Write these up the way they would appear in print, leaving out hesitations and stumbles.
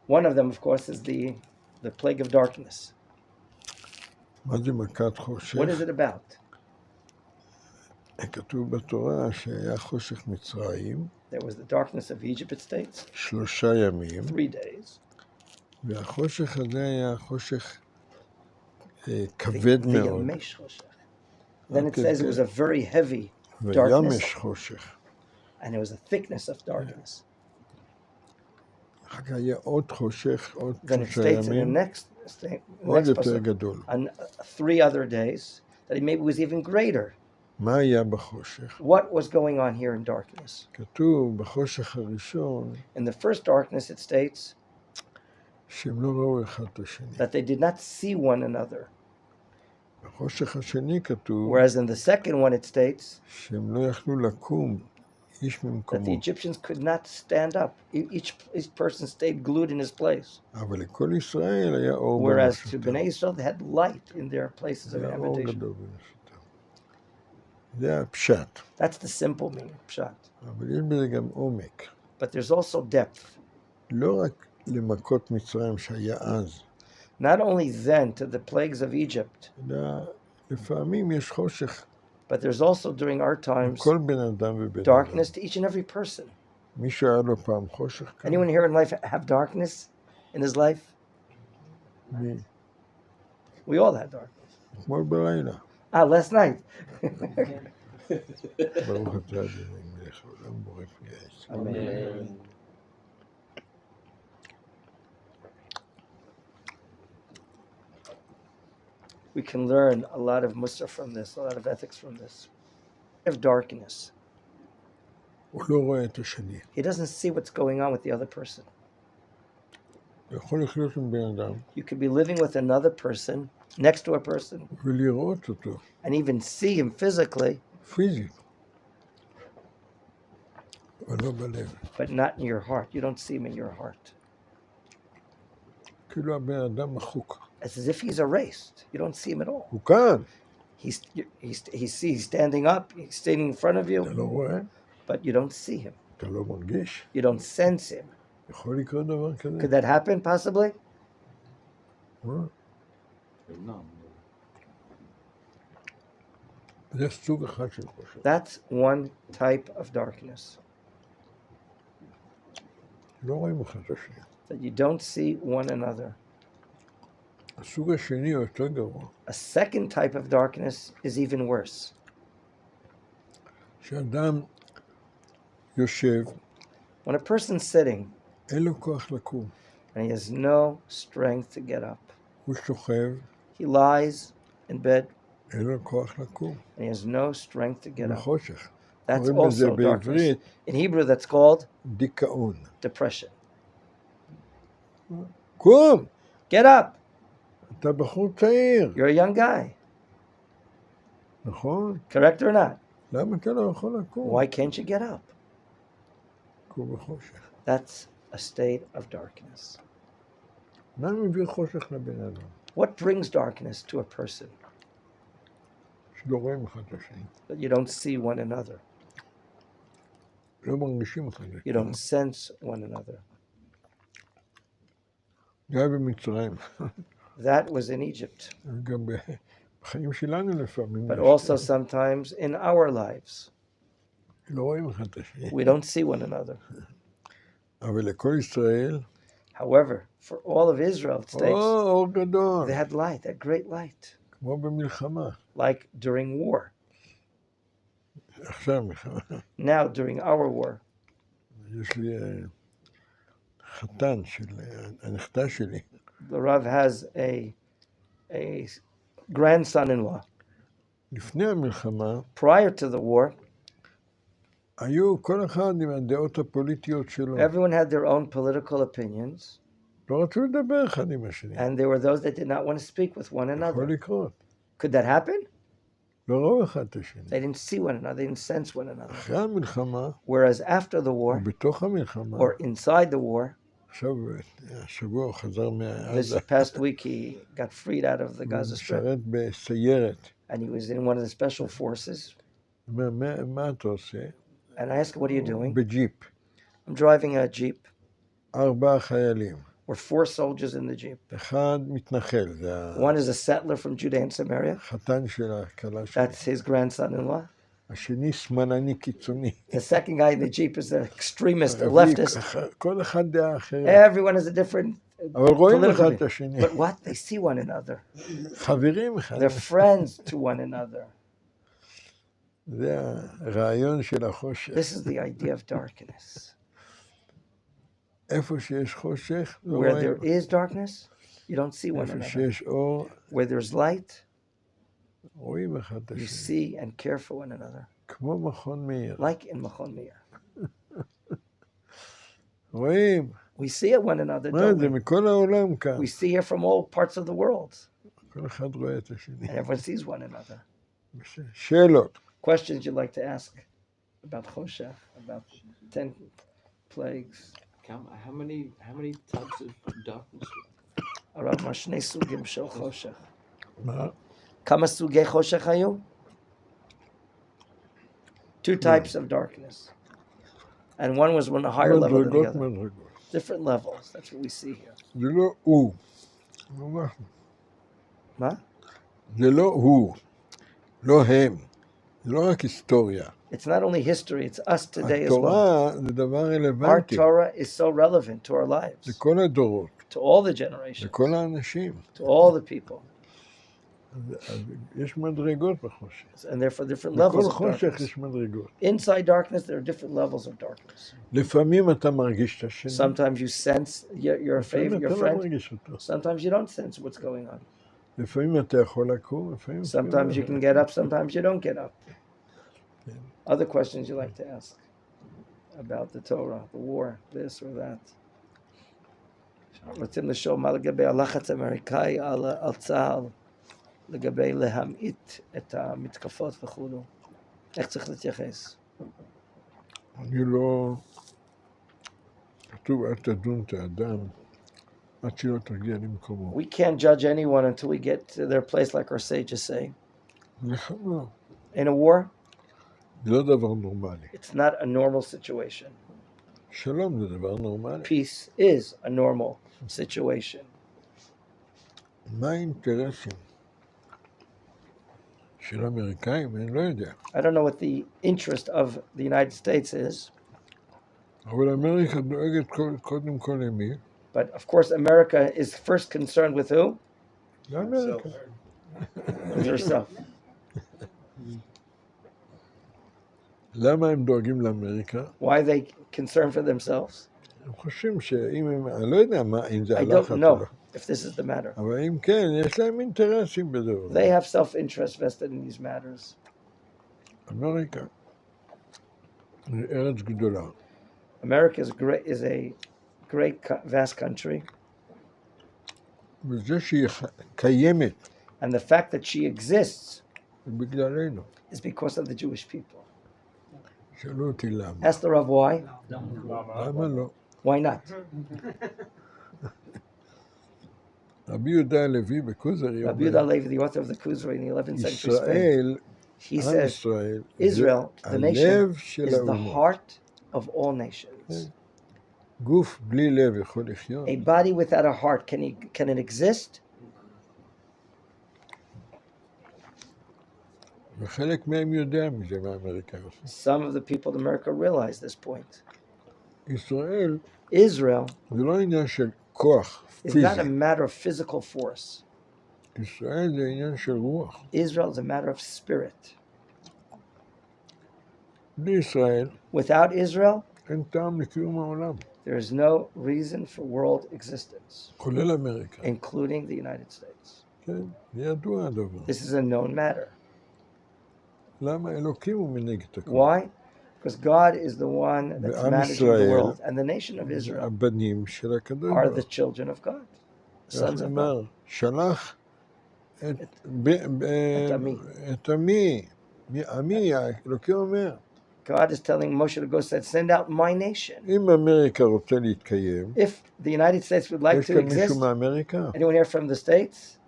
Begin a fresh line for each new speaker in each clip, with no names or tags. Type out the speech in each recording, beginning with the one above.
One of them, of course, is the plague of darkness.
מה זה מכת חושך?
What is it about?
כתוב בתורה שהיה חושך מצרים.
There was the darkness of Egypt, it states.
3 ימים.
3 days.
והחושך הזה היה חושך כבד מאוד.
Then it says it was a very heavy darkness.
וימש חושך.
And it was a thickness of darkness.
אחר כך היה עוד חושך, עוד 3
Then
ימים.
it states in the next
עוד יותר גדול.
on 3 other days that it maybe was even greater.
מה היה בחושך?
What was going on here in darkness?
כתוב בחושך הראשון.
In the first darkness it states
שהם לא ראו אחד את השני.
that they did not see one another.
בחושך השני כתוב.
Whereas in the second one it states
שהם לא יכלו לקום.
that the Egyptians could not stand up. Each person stayed glued in his place. Whereas to Bnei Israel, they had light in their places of habitation. That's the simple meaning, Pshat. But there's also depth. Not only then to the plagues of Egypt, but there's also during our times darkness to each and every person. Anyone here in life have darkness in his life? We all had darkness. Last night. Amen. We can learn a lot of Musar from this, a lot of ethics from this. Of darkness. He doesn't see what's going on with the other person. You could be living with another person, next to a person, and even see him physically, but not in your heart. You don't see him in your heart. It's as if he's erased. You don't see him at all. He's standing up. He's standing in front of you, but you don't see him. You don't sense him. Could that happen, possibly? That's one type of darkness. That you don't see one another. A second type of darkness is even worse. When a person's sitting and he has no strength to get up, he lies in bed and he has no strength to get up. That's also darkness. In Hebrew, that's called depression. Get up. You're a young guy. Correct or not? Why can't you get up? That's a state of darkness. What brings darkness to a person? That you don't see one another. You don't sense one another. That was in Egypt. But also sometimes in our lives. We don't see one another. However, for all of Israel, it states, they had light, that great light. Like during war. Now, during our war. The Rav has a grandson-in-law. Prior to the war, everyone had their own political opinions. And there were those that did not want to speak with one another. Could that happen? They didn't see one another, they didn't sense one another. Whereas after the war, or inside the war, this past week he got freed out of the Gaza Strip. And he was in one of the special forces. And I asked him, what are you doing? I'm driving a Jeep.
4 חיילים.
were 4 soldiers in the jeep.
אחד מתנחל,
One is a settler from Judea and Samaria.
החתן של הכלה שלו.
That's his grandson-in-law.
השני שמאלני קיצוני.
The second guy in the jeep is an extremist, a leftist.
כל אחד דעה אחרת.
Everyone has a different
אבל רואים אחד
political
את השני.
But what? They see one another.
חברים אחד.
They're friends to one another.
זה הרעיון של החושך.
This is the idea of darkness.
איפה שיש חושך,
Where there is darkness, you don't see one
איפה
another.
שיש אור,
Where there's light,
רואים אחד את
you
השני.
see and care for one another.
כמו מכון מאיר.
Like in Machon Meir.
רואים.
We see it one another,
מה
don't
זה?
we?
מכל העולם כאן.
We see it from all parts of the world.
כל אחד רואה את השני.
And everyone sees one another.
שאלות.
Questions you'd like to ask about Choshech, about 10 plagues.
How many types of darkness?
הרב, מה שני סוגים של חושך?
מה?
כמה סוגי חושך היו? 2 types of darkness. And one was on a higher level than the other.
מדרגות.
Different levels. That's what we see here.
זה לא הוא.
מה?
זה לא הוא. לא הם. זה לא רק היסטוריה.
It's not only history, it's us today as well.
התורה זה דבר
Our
רלוונטי.
Torah is so relevant to our lives,
לכל הדורות.
to all the generations,
לכל האנשים.
to all the people.
אז יש מדרגות בחושך.
And therefore different
בכל
levels of
חושך
darkness.
יש מדרגות.
Inside darkness, there are different levels of darkness.
לפעמים אתה מרגיש את השני.
Sometimes you sense your
לפעמים
favorite,
אתה
your
לא
friend.
מרגיש אותו.
Sometimes you don't sense what's going on.
לפעמים אתה יכול לקום, לפעמים...
Sometimes you can get up, sometimes you don't get up. Other questions you like to ask about the Torah, the war, this or that. רוצים לשאול מה לגבי הלחץ האמריקאי על צה"ל, לגבי להמעיט את המתקפות וכו'. איך צריך להתייחס?
אני לא... כתוב, אל תדון את האדם עד שלא תגיע למקומו.
We can't judge anyone until we get to their place, like our sages say.
נחמה.
In a war,
זה לא דבר נורמלי.
it's not a normal situation.
שלום זה דבר נורמלי.
Peace is a normal situation.
מה האינטרסים של האמריקאים? אני לא יודע.
I don't know what the interest of the United States is,
אבל אמריקה דואגת קודם כל למי?
but of course America is first concerned with who?
לאמריקה.
With herself.
למה הם דואגים לאמריקה?
Why are they concerned for themselves?
הם חושבים שאם הם... אני לא יודע אם זה
I
הלחץ
don't
או
know
לא.
if this is the matter.
אבל אם כן, יש להם אינטרסים בדבר.
They have self-interest vested in these matters.
אמריקה היא ארץ גדולה.
America is a great, vast country,
וזה שהיא קיימת
and the fact that she exists
זה בגללנו.
is because of the Jewish people.
שאלו אותי למה.
Ask the Rav why.
למה לא?
Why not?
רבי יהודה הלוי בכוזרי
Rabbi
אומר,
Levi, the author of the Kuzari in the 11th century Spain,
ישראל,
he
עם
says,
ישראל,
Israel,
זה
the nation,
הלב של
is the
האומות.
heart of all nations.
גוף בלי לב יכול לחיות.
A body without a heart, can it exist?
וחלק מהם יודע מזה מהאמריקאים.
Some of the people in America realize this point.
ישראל
Israel
זה לא עניין של כוח
is
פיזי.
not a matter of physical force.
ישראל זה עניין של רוח.
Israel is a matter of spirit.
בלי ישראל
Without Israel,
אין טעם לקיום העולם.
there is no reason for world existence,
כולל אמריקה.
including the United States.
כן, זה ידוע הדבר.
This is a known matter.
למה אלוקים הוא מנהיג את הכל?
Why? Because God is the one that's
ועם
managing the
ישראל,
world, and the nation of Israel
הבנים של הקדוש
are
ברוך
the children of God, the sons
הוא.
of God.
אמר, שלח את עמי, עמי, אלוקים אומר,
God is telling Moshe to go, said, send out my nation.
אם אמריקה רוצה להתקיים,
If the United States would like
יש
to
כאן
exist,
מישהו מאמריקה?
anyone here from the States?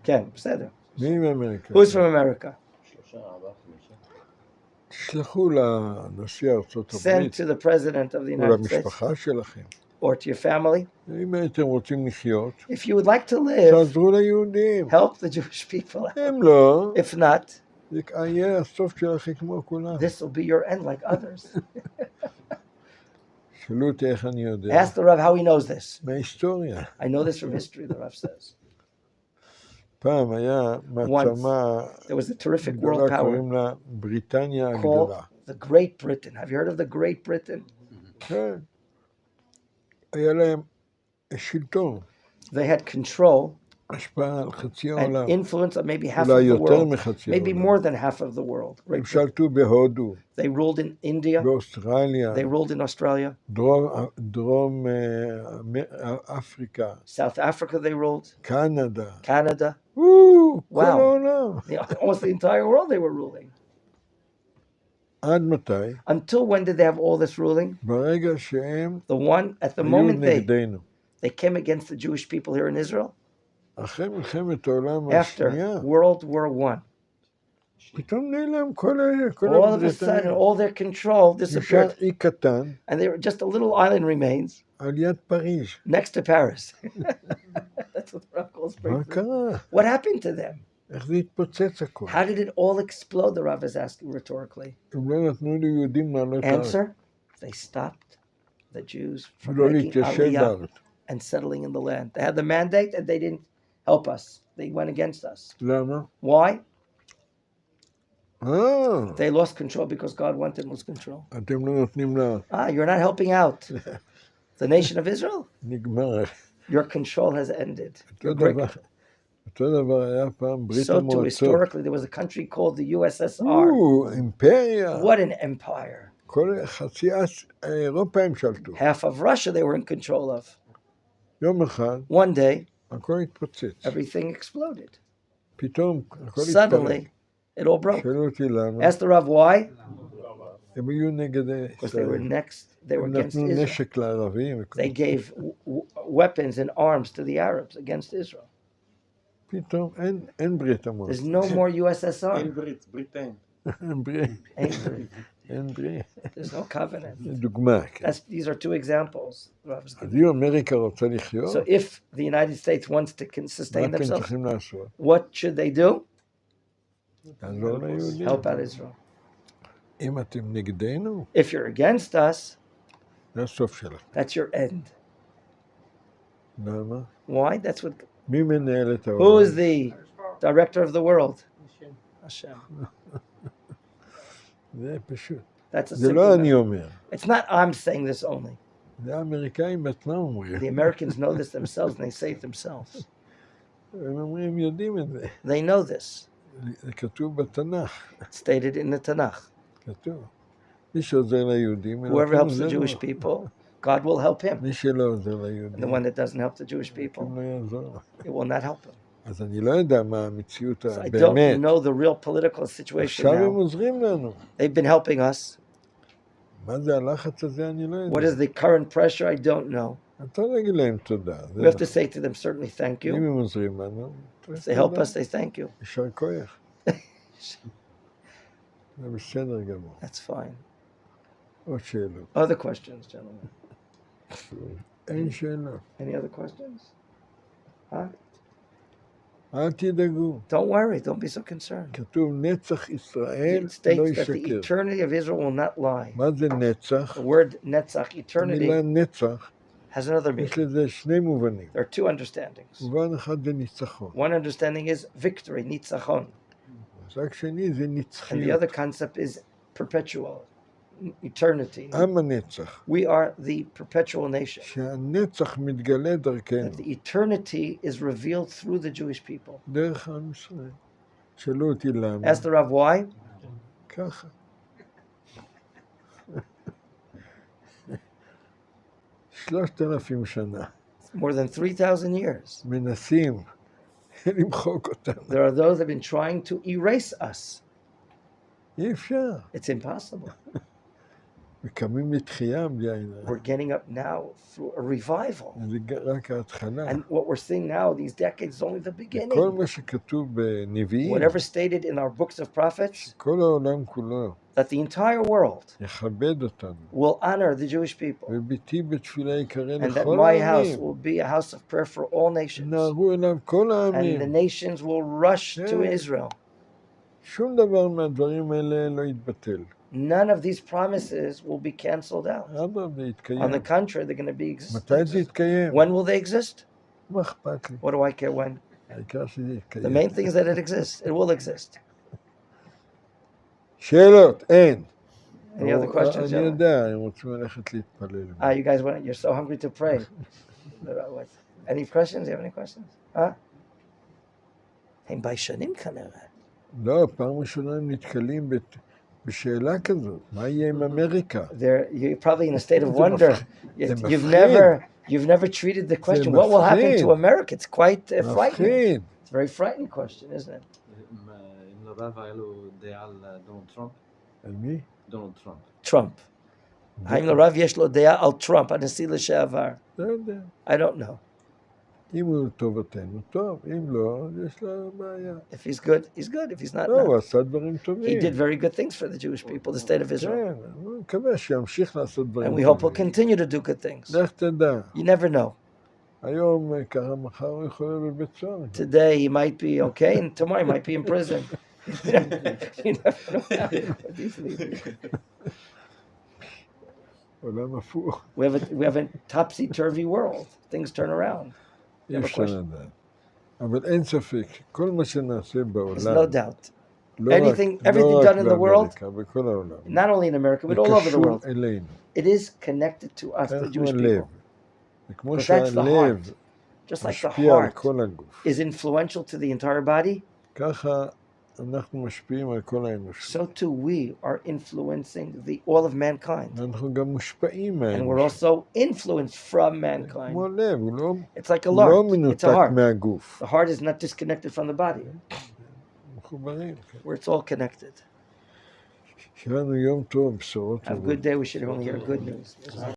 כן, בסדר.
מי מאמריקה?
Who's from America?
תשלחו לנשיא ארצות
Send
הברית,
to the president of the
או
United States
למשפחה שלכם.
or to your family.
אם הייתם רוצים לחיות,
If you would like to live,
תעזרו ליהודים.
help the Jewish people out.
הם לא,
If not,
זה יהיה הסוף שלכם כמו כולם.
this will be your end like others.
שאלו אותי איך אני יודע.
Ask the Rav how he knows this.
מההיסטוריה.
I know this from history, the Rav says.
פעם היה מעצמה
There was a terrific world
גדולה,
power
קוראים לה בריטניה
called
הגדולה.
the Great Britain. Have you heard of the Great Britain?
כן. היה להם שלטון,
They had control
השפעה על חצי
and
העולם.
influence on maybe half
אולי
of the
יותר
world,
מחצי
maybe
העולם.
more than half of the world.
הם שלטו בהודו,
They ruled in India.
באוסטרליה,
They ruled in Australia.
דרום אפריקה,
South Africa they ruled.
קנדה.
Canada.
כל
Wow.
העולם.
Almost the entire world they were ruling.
עד מתי?
Until when did they have all this ruling?
ברגע שהם
At the
היו
moment
נגדנו.
they came against the Jewish people here in Israel,
אחרי מלחמת העולם
after
השנייה,
World War I.
פתאום נעלם כל
All of a sudden, all their control
נשאר
disappeared.
אי קטן
And they were just a little island remains
על יד פריז.
next to Paris. That's what the Rav calls
מה
Britain.
קרה?
What happened to them?
איך זה התפוצץ הכל?
How did it all explode? The Rav is asking rhetorically.
הם לא נתנו ליהודים לעלות לארץ.
Answer, they stopped the Jews from
לא
making
להתיישב
aliyah
בארץ.
and settling in the land. They had the mandate and they didn't help us. They went against us.
למה?
Why?
אה,
They lost control because God wanted to lose control.
אתם לא נותנים לה.
You're not helping out the nation of Israel.
נגמר.
Your control has ended.
אותו דבר היה פעם ברית
So too,
המועצות.
historically, there was a country called the USSR.
אימפריה.
What an empire.
כל חצי אירופה הם שלטו.
Half of Russia they were in control of.
יום אחד,
One day,
הכל התפוצץ.
everything exploded.
פתאום, הכל התפרק.
Suddenly, it all broke.
שאלו אותי למה.
Ask the Rav why?
הם היו נגד
Because they were
ישראל.
they were
הם
against
נתנו
Israel.
נשק לערבים.
They gave weapons and arms to the Arabs against Israel.
פתאום אין ברית המועצות.
There's no more USSR.
אין ברית, ברית אין.
אין ברית.
אין ברית. There's no covenant.
דוגמה.
These are two examples. the Rav is
אז
giving.
אם אמריקה רוצה לחיות,
So if the United States wants to
מה
sustain
אתם
themselves,
צריכים לעשות?
what should they do?
לעזור ליהודים.
Help out Israel.
אם אתם נגדנו,
If you're against us,
זה הסוף שלכם.
that's your end.
למה?
Why? That's what.
מי מנהל את העולם?
Who is the director of the world? Hashem.
זה פשוט.
That's a
זה
simple
לא אני
matter.
אומר.
It's not I'm saying this only.
זה האמריקאים בעצמם אומרים.
The Americans know this themselves and they say it themselves.
הם אומרים, הם יודעים את זה.
They know this.
זה כתוב בתנ"ך.
It's stated in the Tanakh.
כתוב. מי שעוזר ליהודים,
Whoever helps the Jewish people, God will help him.
מי שלא עוזר
And the
ליהודים,
one that doesn't help the Jewish people,
לא יעזור.
it will not help him.
אז אני לא יודע מה המציאות
So I
באמת.
don't know the real political situation
עכשיו הם
now.
עוזרים לנו.
They've been helping us.
מה זה הלחץ הזה? אני לא
What
יודע.
is the current pressure? I don't know.
אתה להגיד להם תודה.
We have to say to them, certainly thank
אם
you.
הם עוזרים לנו,
If they help us, they thank you.
יישר כוח. זה בסדר גמור.
That's fine.
עוד שאלות.
Other questions, gentlemen?
אין שאלות.
Any other questions? Huh?
אל תדאגו.
Don't worry. Don't be so concerned.
כתוב נצח ישראל
It states
לא
that the
ישקר.
eternity of Israel will not lie.
מה זה נצח?
The word netzach, eternity,
המילה נצח,
has another
יש
meaning.
לזה שני מובנים.
There are two understandings.
מובן אחד זה ניצחון.
One understanding is victory, nitzachon.
מושג שני זה
And the
נצחיות.
other concept is perpetual, eternity.
עם הנצח.
We are the perpetual nation.
שהנצח מתגלה דרכנו.
That the eternity is revealed through the Jewish people.
דרך עם ישראל. שאלו אותי למה.
Ask the Rav why.
ככה. 3,000 שנה.
More than 3,000 years.
מנסים למחוק אותנו.
There are those that have been trying to erase us.
אי אפשר.
It's impossible.
וקמים לתחייה בלי עין הרע.
We're getting up now through a revival.
זה רק ההתחלה.
And what we're seeing now, these decades, is only the
כל
beginning.
מה שכתוב בנביאים,
Whatever stated in our books of prophets,
כל העולם כולו
that the entire world
יכבד אותנו.
will honor the Jewish people.
וביתי בתפילה יקרא
And that
לכל
my house
העמים.
will be a house of prayer for all nations.
נהרו אליו כל
And the
העמים.
nations will rush to
Yeah.
Israel.
שום דבר מהדברים האלה לא יתבטל.
None of these promises will be canceled out.
אדרבה, יתקיים.
On the contrary, they're going to be
מתי זה יתקיים?
When will they exist?
מה אכפת לי?
What do I care when?
העיקר שזה יתקיים.
The main thing is that it exists. It will exist.
שאלות? אין.
Any other questions?
אני
gentlemen?
יודע, הם רוצים ללכת להתפלל.
You guys want? You're so hungry to pray. Any questions? You have any questions? Huh? הם ביישנים כנראה.
לא, פעם ראשונה הם נתקלים בשאלה כזאת. מה יהיה עם אמריקה?
You're probably in a state of wonder. You've never treated the question, what will happen to America? It's quite frightening. It's a very frightening question, isn't it?
אם לרב היה לו דעה על דונלד טראמפ?
על מי?
דונלד טראמפ.
טראמפ. האם לרב יש לו דעה על טראמפ, הנשיא לשעבר?
לא יודע.
I don't know.
אם הוא טובתנו, טוב. אם לא, יש לו בעיה.
If he's good, he's good. If he's not,
לא, הוא
not.
עשה דברים טובים.
He did very good things for the Jewish people, the state of Israel.
כן, אני מקווה שימשיך לעשות דברים
And we
טובים.
hope he'll continue to do good things.
לך תדע.
You never know.
היום ככה מחר הוא יכול להיות בבית סוהר.
Today he might be okay, and tomorrow he might be in prison. You never know.
עולם הפוך.
We have a topsy-turvy world. Things turn around.
אי אפשר לדעת. אבל אין ספק, כל מה שנעשה בעולם,
There's no doubt.
לא רק
Everything done in the world,
באמריקה, בכל העולם,
not only in America, but all over the
זה
world,
קשור אלינו.
it is connected to us, the
אנחנו
Jewish
הלב.
people.
וכמו
Because that's the
שהלב
heart. Just like the
משפיע על
heart
כל הגוף,
is influential to the entire body,
ככה אנחנו משפיעים על כל האנושות.
so too we are influencing all of mankind.
אנחנו גם מושפעים
And we're
מהאנושות.
also influenced from mankind.
כמו הלב, הוא לא
It's like a
לא
heart. It's a
מנותק
heart.
מהגוף.
The heart is not disconnected from the body.
מחוברים.
Where it's all connected.
שיהיה לנו יום טוב, בשורות
Have a
טובות.
good day. We should only hear good news.